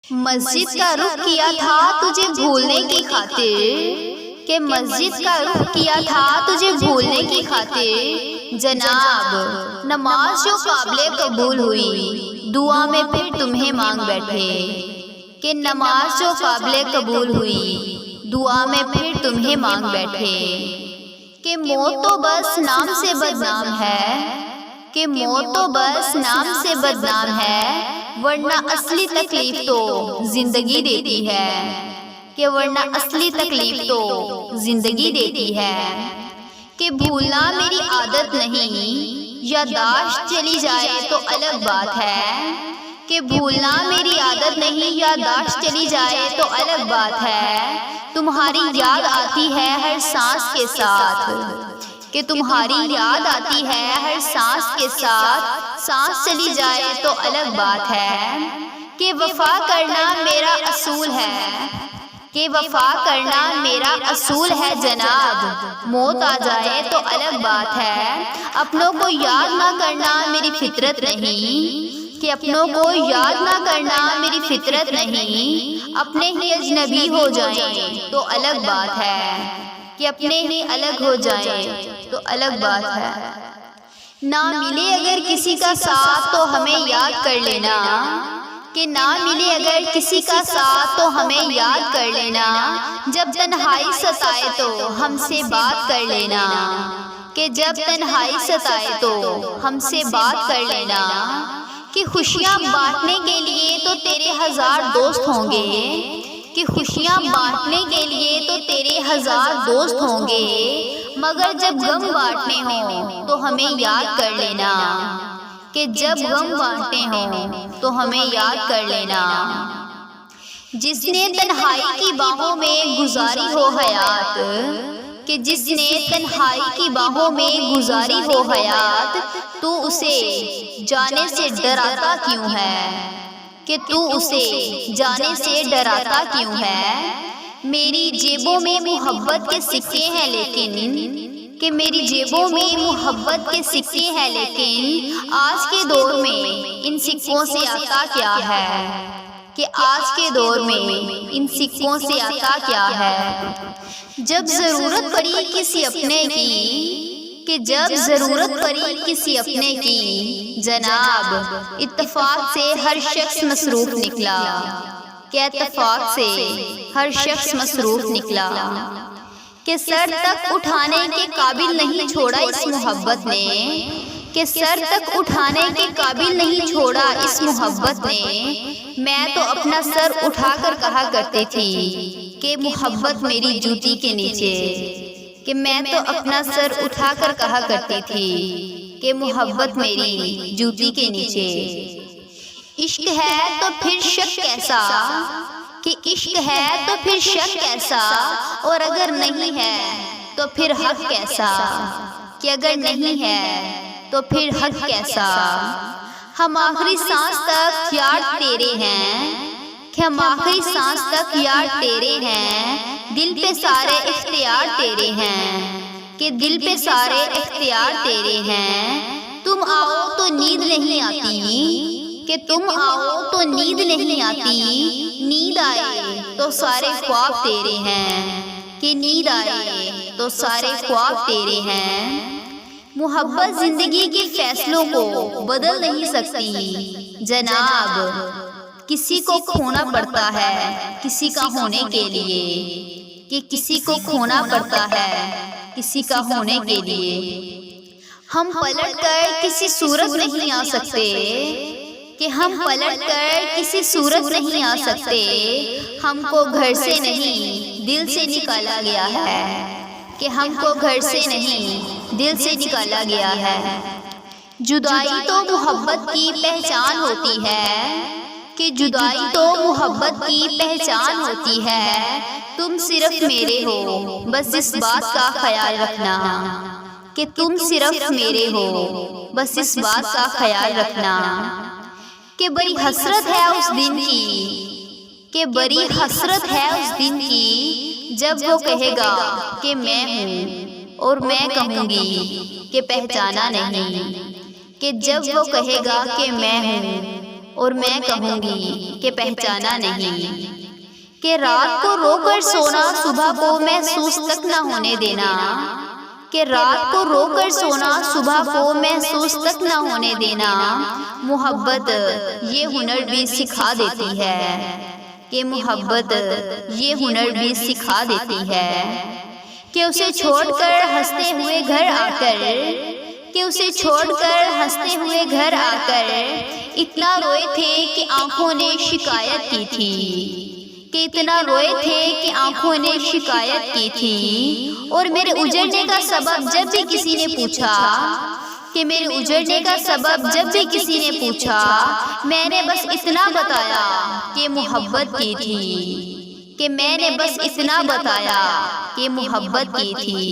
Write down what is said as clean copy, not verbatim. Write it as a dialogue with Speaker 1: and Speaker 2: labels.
Speaker 1: مسجد کا رخ کیا تھا تجھے بھولنے کی خاطر، کہ مسجد کا رخ کیا تھا تجھے بھولنے کی خاطر، جناب نماز جو قابل قبول ہوئی دعا میں پھر تمہیں مانگ بیٹھے، کہ نماز جو قابل قبول ہوئی دعا میں پھر تمہیں مانگ بیٹھے، کہ موت تو بس نام سے بدنام ہے، کہ موت تو بس نام سے بدنام ہے، ورنہ اصلی تکلیف تو زندگی دیتی ہے، کہ ورنہ اصلی تکلیف تو زندگی دیتی ہے، کہ بھولنا میری عادت نہیں، یادداشت چلی جائے تو الگ بات ہے، کہ بھولنا میری عادت نہیں، یادداشت چلی جائے تو الگ بات ہے، تمہاری یاد آتی ہے ہر سانس کے ساتھ، کہ تمہاری یاد آتی ہے ہر سانس کے ساتھ، سانس چلی جائے تو الگ بات ہے، کہ وفا کرنا میرا اصول ہے، کہ وفا کرنا میرا اصول ہے جناب، موت آ جائے تو الگ بات ہے، اپنوں کو یاد نہ کرنا میری فطرت نہیں، کہ اپنوں کو یاد نہ کرنا میری فطرت نہیں، اپنے ہی اجنبی ہو جائیں تو الگ بات ہے، کہ اپنے ہی الگ ہو جائیں تو الگ بات ہے، نہ ملے اگر کسی کا ساتھ تو ہمیں یاد کر لینا، کہ نہ ملے اگر کسی کا ساتھ تو ہمیں یاد کر لینا، جب تنہائی ستائے تو ہم سے بات کر لینا، کہ جب تنہائی ستائے تو ہم سے بات کر لینا، کہ خوشیاں بانٹنے کے لیے تو تیرے ہزار دوست ہوں گے، کہ خوشیاں بانٹنے کے لیے تو تیرے ہزار دوست ہوں گے، مگر جب غم بانٹنے ہوں تو ہمیں یاد کر لینا، کہ جب غم بانٹنے ہوں تو ہمیں یاد کر لینا، جس نے تنہائی کی باہوں میں گزاری ہو حیات، کہ جس نے تنہائی کی باہوں میں گزاری ہو حیات، تو اسے جانے سے ڈراتا کیوں ہے، کہ تو اسے جانے سے ڈراتا کیوں ہے، میری جیبوں میں محبت کے سکے ہیں لیکن، کہ میری جیبوں میں محبت کے سکے ہیں لیکن، آج کے دور میں ان سکوں سے آتا کیا ہے، کہ آج کے دور میں ان سکوں سے آتا کیا ہے، جب ضرورت پڑی کسی اپنے کی، کہ جب ضرورت پڑی کسی اپنے کی، جناب اتفاق سے ہر شخص مصروف نکلا، کہ اتفاق سے ہر شخص مصروف نکلا، کہ سر تک اٹھانے کے قابل نہیں چھوڑا اس محبت نے، کہ سر تک اٹھانے کے قابل نہیں چھوڑا اس محبت نے، میں تو اپنا سر اٹھا کر کہا کرتی تھی کہ محبت میری جوتی کے نیچے، کہ میں تو اپنا سر اٹھا کر کہا کرتی تھی کہ محبت میری جوتی کے نیچے، عشق ہے تو پھر شک کیسا، کہ عشق ہے تو پھر شک کیسا، اور اگر نہیں ہے تو پھر حق کیسا، کہ اگر نہیں ہے تو پھر حق کیسا، ہم آخری سانس تک یار تیرے ہیں، کہ ہم آخری سانس تک یار تیرے ہیں، دل پہ سارے اختیار تیرے ہیں، کہ دل پہ سارے اختیار تیرے ہیں، تم آؤ تو نیند نہیں آتی، کہ تم آؤ تو نیند نہیں آتی، نیند آئے تو سارے خواب تیرے ہیں، کہ نیند آئے تو سارے خواب تیرے ہیں، محبت زندگی کے فیصلوں کو بدل نہیں سکتی جناب، کسی کو کھونا پڑتا ہے کسی کا ہونے کے لیے، کہ کسی کو کھونا پڑتا ہے کسی کا ہونے کے لیے، ہم پلٹ کر کسی صورت نہیں آ سکتے، کہ ہم پلٹ کر کسی صورت نہیں آ سکتے، ہم کو گھر سے نہیں دل سے نکالا گیا ہے، کہ ہم کو گھر سے نہیں دل سے نکالا گیا ہے، جدائی تو محبت کی پہچان ہوتی ہے، کہ جدائی تو محبت کی پہچان ہوتی ہے، تم صرف میرے ہو بس اس بات کا خیال رکھنا، کہ تم صرف میرے ہو بس اس بات کا خیال رکھنا، کہ بڑی حسرت ہے اس دن کی، کہ بڑی حسرت ہے اس دن کی، جب وہ کہے گا کہ میں ہوں اور میں کہوں گی کہ پہچانا نہیں، کہ جب وہ کہے گا کہ میں ہوں اور میں کہوں گی کہ پہچانا نہیں، کہ رات کو رو کر سونا صبح کو محسوس تک نہ ہونے دینا، کہ رات کو رو کر سونا صبح کو محسوس تک نہ ہونے دینا۔ محبت یہ ہنر بھی سکھا دیتی ہے، کہ محبت یہ ہنر بھی سکھا دیتی ہے، کہ اسے چھوڑ کر ہنستے ہوئے گھر آ کر، کہ اسے چھوڑ کر ہنستے ہوئے گھر آ کر اتنا روئے تھے کہ آنکھوں نے شکایت کی تھی، کہ اتنا روئے تھے کہ آنکھوں نے شکایت کی تھی۔ اور میرے اجڑنے کا سبب جب بھی کسی نے پوچھا، کہ میرے اجڑنے کا سبب جب بھی کسی نے پوچھا، میں نے بس اتنا بتایا کہ محبت کی تھی، کہ میں نے بس اتنا بتایا کہ محبت کی تھی۔